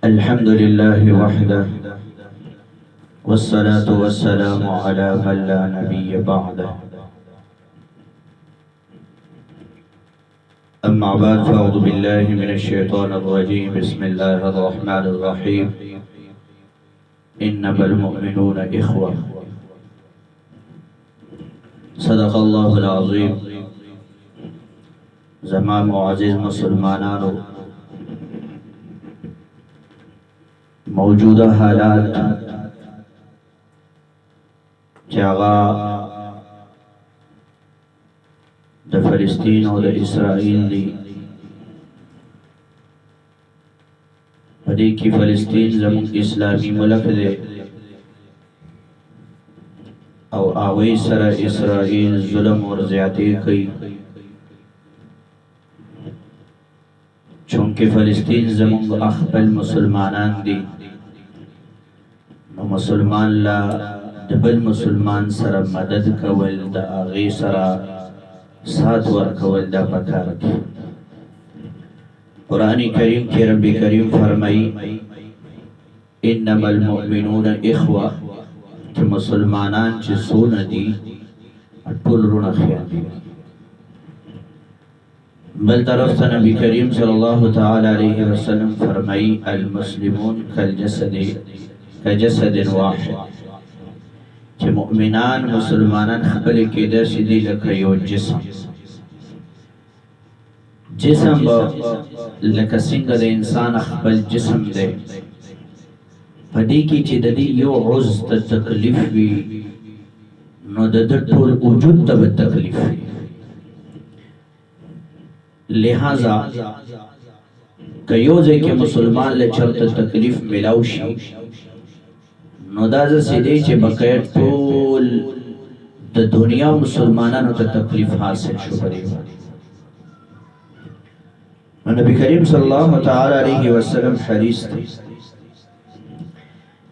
الحمد لله وحده والصلاة والسلام على من لا نبي بعده. أما بعد فأعوذ بالله من الشيطان الرجيم. بسم الله الرحمن الرحيم. إنما المؤمنون إخوة. صدق الله العظيم. زمان معزز مسلمانانو، موجودہ حالات چاغا د فلسطین او د اسرائیل دی. پدې کې فلسطین زموږ اسلامي ملک دی او هغوی سره اسرائیل ظلم ور زیاتې کوي، چونکه فلسطین زموږ خپل مسلمانان دي. نو مسلمان لا د بل مسلمان سره مدد کول، د هغې سره سات ورکول دا پکار دي. قرآن کریم کې رب کریم فرمایي انما المؤمنون اخوه، چې مسلمانان چې څونه دي ټول رونه خیال دي. بل طرف ته نبی کریم صلی الله تعالی علیه وسلم فرمایي المسلمون کجسد واحد، چې مؤمنان مسلمانان خپل کې داسې دي لکه یو جسم. جسم لکه څنګه د انسان خپل جسم دی، په دې کې چې د دې یو عضو ته تکلیف وي نو د ټول وجود ته به تکلیف وي. لہذا که یو ځای کې مسلمان له چرته تکلیف ملاو شي نو دا ځکه دی چې بقیه ټول د دنیا مسلمانانو ته تکلیف حاصل شو. نو نبی کریم صلی الله تعالی علیه وسلم حدیث دی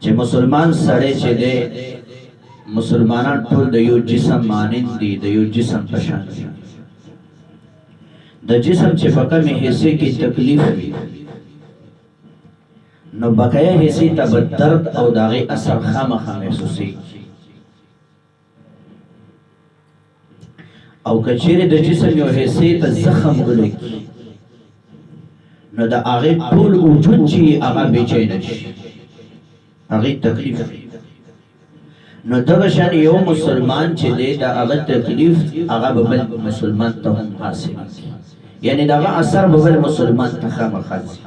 چې مسلمان سره چې دی، مسلمانان ټول د یو جسم مانند دي، د یو جسم په شان دي. د جسم چې په کومې حصے کې تکلیف وي نو بقیه حصے ته به درد او د هغې اثر خامخا محسوسېږي. او که چیرې د جسم یو حصې ته زخم ولګي نو د هغې ټول وجود چې هغه بېچینه شي، هغې تکلیف وي. نو دغه شان یو مسلمان چې دی د هغه تکلیف هغه به بل مسلمان ته هم حاصلېږي، یعنی دغه اثر به بل مسلمان ته خامخا ځي.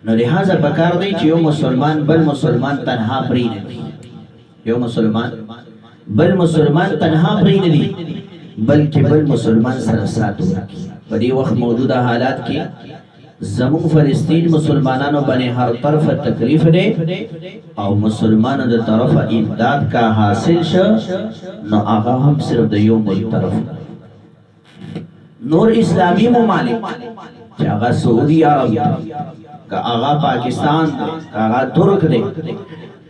نو لہذا پکار دی چې یو مسلمان بل مسلمان تنها پرېږدي، یو مسلمان بل مسلمان تنها پرېږدي بلکې بل مسلمان سره سات وکړي. په دې وخت موجوده حالات کې زموږ فلسطین مسلمانانو باندې هر طرفه تکلیف دی او مسلمانو د طرفه امداد کا حاصل شو نو هغه هم صرف د یو ملک طرف. نور اسلامی ممالک چې هغه سعودي عرب دی، که هغه پاکستان دی، که هغه ترک دی،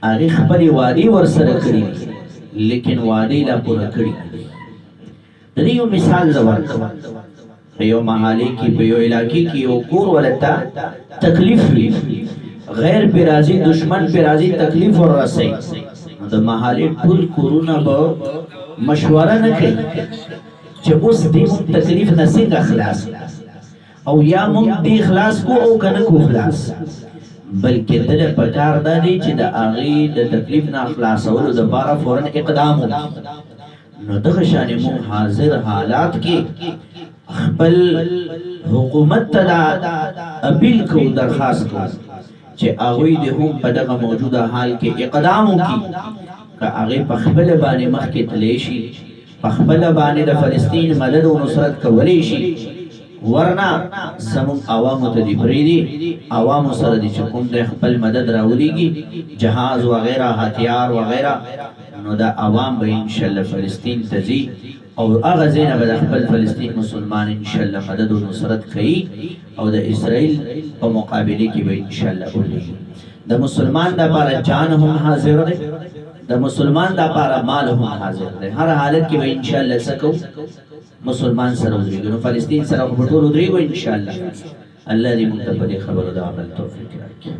هغې خپلې وعدې ورسره کړي لیکن وعدې لا پوره کړي. د دې یو مثال زه ورکوم. په یو محلې کې، په یو علاقې کې یو کور ولته تکلیف وي، غیر پې راځي، دشمن پې راځي، تکلیف وررسوي. نو د محلې ټول کورونه به مشوره نه کوي چې اوس دې موږ تکلیف نه څنګه خلاص او یا موږ دې خلاص کو او که نه کو خلاص، بلکې دله پکار دا دی چې د هغې د تکلیف نه خلاصولو دپاره فوراً اقدام وکړي. نو دغه شانې موږ حاضر حالات کې خپل حکومت ته دا اپیل کوو، درخواست کوو چې هغوی د هم په دغه موجوده حال کې اقدام وکړي، که هغې په خپله باندې مخکې تلی شي، په خپله باندې د فلسطین مدد او نصرت کولی شي. ورنه زموږ عوامو ته دې پرېږدي، عوامو سره دې چې کوم دی خپل مدد راولېږي، جهاز وغیره، هتیار وغیره، نو دا عوام به انشاءالله فلسطین ته ځي او هغه ځای نه به د خپل فلسطین مسلمان انشاءالله مدد او نصرت کوي او د اسرائیل په مقابله کې به انشاءالله ولېږي. د مسلمان دپاره جان هم حاضر دی، د مسلمان دپاره مال هم حاضر دی. هر حالت کې به انشاءالله څه کوو، مسلمان سره ودرېږو. نو فلسطین سره خو به ټول ودرېږو انشاءالله. الله دې موږ ته په دې خبرو د عمل توفیق راکړي.